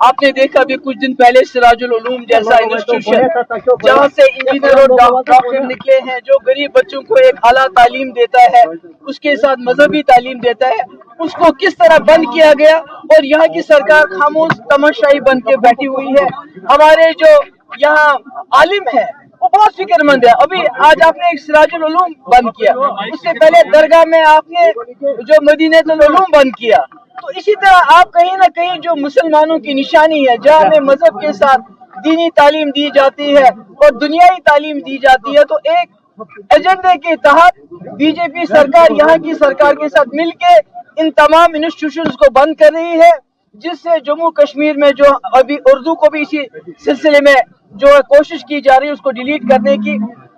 आपने देखा अभी कुछ दिन पहले सिराजुल उलूम जैसा इंस्टीट्यूशन जहाँ से इंजीनियर और डॉक्टर निकले हैं, जो गरीब बच्चों को एक आला तालीम देता है, उसके साथ मजहबी तालीम देता है, उसको किस तरह बंद किया गया और यहाँ की सरकार खामोश तमाशाई बन के बैठी हुई है। हमारे जो यहाँ आलिम है वो बहुत फिक्रमंद है। अभी आज आपने एक सिराजुल उलूम बंद किया, उससे पहले दरगाह में आपने जो मदीनतुल उलूम बंद किया। तो इसी तरह आप कहीं ना कहीं जो मुसलमानों की निशानी है, जहाँ हमें मजहब के साथ दीनी तालीम दी जाती है और दुनियाई तालीम दी जाती है, तो एक एजेंडे के तहत बीजेपी सरकार यहाँ की सरकार के साथ मिलके इन तमाम इंस्टीट्यूशंस को बंद कर रही है, जिससे जम्मू कश्मीर में जो अभी उर्दू को भी इसी सिलसिले में जो कोशिश की जा रही है उसको डिलीट करने की,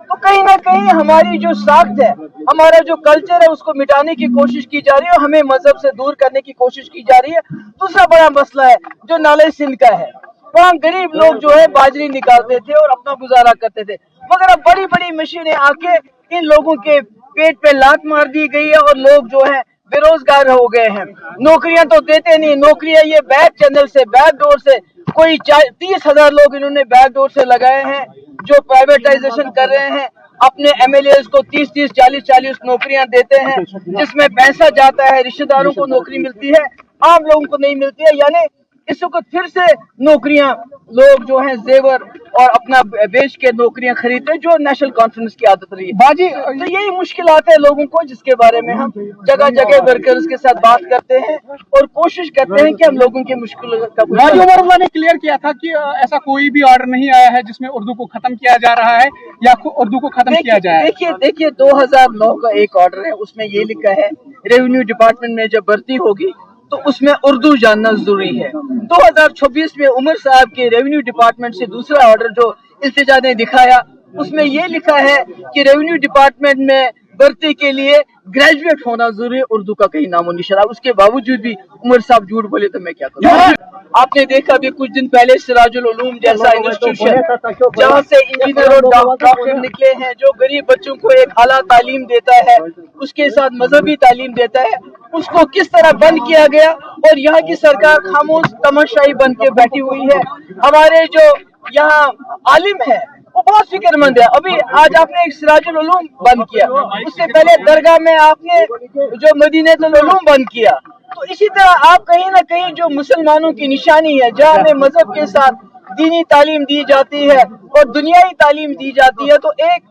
तो कहीं ना कहीं हमारी जो साख्त है, हमारा जो कल्चर है, उसको मिटाने की कोशिश की जा रही है और हमें मजहब से दूर करने की कोशिश की जा रही है। दूसरा बड़ा मसला है जो नाले सिंध का है, वहाँ गरीब लोग जो है बाजरी निकालते थे और अपना गुजारा करते थे, मगर अब बड़ी बड़ी मशीनें आके इन लोगों के पेट पे लात मार दी गई है और लोग जो है बेरोजगार हो गए हैं। नौकरियां तो देते नहीं, नौकरियां ये बैक चैनल से, बैक डोर से, कोई 30,000 लोग इन्होंने बैक डोर से लगाए हैं जो प्राइवेटाइजेशन कर रहे हैं। अपने एमएलए को 30-30, 40-40 नौकरियां देते हैं, जिसमें पैसा जाता है, रिश्तेदारों को नौकरी मिलती है, आम लोगों को नहीं मिलती है। यानी इस वक्त फिर से नौकरियां लोग जो हैं जेवर और अपना बेच के नौकरियां खरीदते हैं, जो नेशनल कॉन्फ्रेंस की आदत रही है। बाजी तो यही मुश्किलात है लोगों को, जिसके बारे में हम जगह जगह वर्कर्स के साथ बात करते हैं और कोशिश करते हैं कि हम लोगों की मुश्किलों का। बाजी उमर ने क्लियर किया था कि ऐसा कोई भी ऑर्डर नहीं आया है जिसमें उर्दू को खत्म किया जा रहा है या उर्दू को खत्म किया जाए। देखिए 2009 का एक ऑर्डर है, उसमें ये लिखा है रेवेन्यू डिपार्टमेंट में जब भर्ती होगी तो उसमें उर्दू जानना जरूरी है। 2026 में उमर साहब के रेवेन्यू डिपार्टमेंट से दूसरा ऑर्डर जो इल्तिजा ने दिखाया, उसमें ये लिखा है कि रेवेन्यू डिपार्टमेंट में भर्ती के लिए ग्रेजुएट होना जरूरी है, उर्दू का कहीं नामो निशान। उसके बावजूद भी उमर साहब झूठ बोले तो मैं क्या करूँ। आपने देखा अभी कुछ दिन पहले सिराजुल उलूम जैसा इंस्टीट्यूशन जहाँ से इंजीनियर और डॉक्टर निकले हैं, जो गरीब बच्चों को एक आला तालीम देता है, उसके साथ मजहबी तालीम देता है, उसको किस तरह बंद किया गया और यहाँ की सरकार खामोश तमाशाई बन के बैठी हुई है। हमारे जो यहाँ आलिम है वो बहुत फिक्रमंद है। अभी आज आपने एक सिराजुल उलूम बंद किया, उससे पहले दरगाह में आपने जो मदीनतुल उलूम बंद किया। तो इसी तरह आप कहीं ना कहीं जो मुसलमानों की निशानी है, जहाँ हमें मजहब के साथ दीनी तालीम दी जाती है और दुनियाई तालीम दी जाती है, तो एक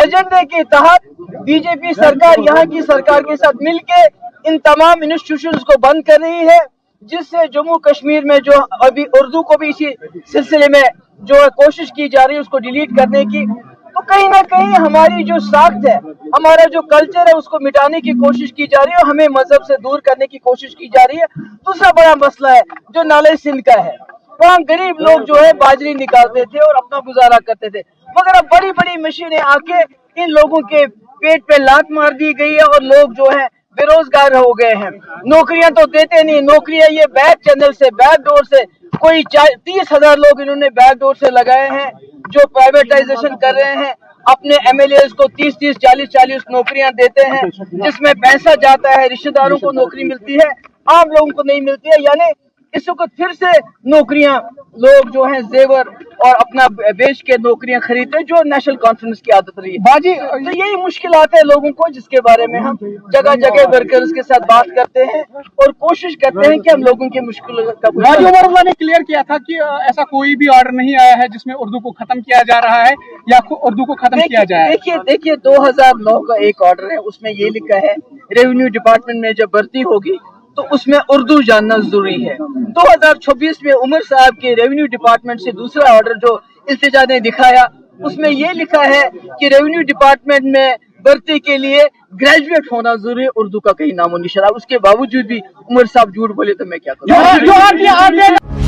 एजेंडे के तहत बीजेपी सरकार यहाँ की सरकार के साथ मिलके इन तमाम इंस्टीट्यूशंस को बंद कर रही है, जिससे जम्मू कश्मीर में जो अभी उर्दू को भी इसी सिलसिले में जो कोशिश की जा रही है उसको डिलीट करने की, तो कहीं ना कहीं हमारी जो साख्त है, हमारा जो कल्चर है, उसको मिटाने की कोशिश की जा रही है और हमें मजहब से दूर करने की कोशिश की जा रही है। दूसरा बड़ा मसला है जो नाले सिंध का है, वहाँ गरीब लोग जो है बाजरी निकालते थे और अपना गुजारा करते थे, मगर अब बड़ी बड़ी मशीनें आके इन लोगों के पेट पे लात मार दी गई है और लोग जो है बेरोजगार हो गए हैं। नौकरियां तो देते नहीं, नौकरियां ये बैक चैनल से, बैक डोर से, कोई 30,000 लोग इन्होंने बैक डोर से लगाए हैं जो प्राइवेटाइजेशन कर रहे हैं। अपने एमएलए को 30-30, 40-40 नौकरियां देते हैं, जिसमें पैसा जाता है, रिश्तेदारों को नौकरी मिलती है, आम लोगों को नहीं मिलती है। यानी इस वक्त फिर से नौकरियां लोग जो हैं जेवर और अपना बेच के नौकरियां खरीदते हैं, जो नेशनल कॉन्फ्रेंस की आदत रही है। बाजी तो यही मुश्किलात है लोगों को, जिसके बारे में हम जगह जगह वर्कर्स के साथ बात करते हैं और कोशिश करते हैं कि हम लोगों की मुश्किलों का। बाजी उमर ने क्लियर किया था कि ऐसा कोई भी ऑर्डर नहीं आया है जिसमें उर्दू को खत्म किया जा रहा है या उर्दू को खत्म किया जाए। देखिए 2009 का एक ऑर्डर है, उसमें ये लिखा है रेवेन्यू डिपार्टमेंट में जब भर्ती होगी तो उसमें उर्दू जानना जरूरी है। 2026 में उमर साहब के रेवेन्यू डिपार्टमेंट से दूसरा ऑर्डर जो इल्तिजा ने दिखाया, उसमें ये लिखा है कि रेवेन्यू डिपार्टमेंट में भर्ती के लिए ग्रेजुएट होना जरूरी है, उर्दू का कहीं नामो निशान। उसके बावजूद भी उमर साहब झूठ बोले तो मैं क्या करूँ।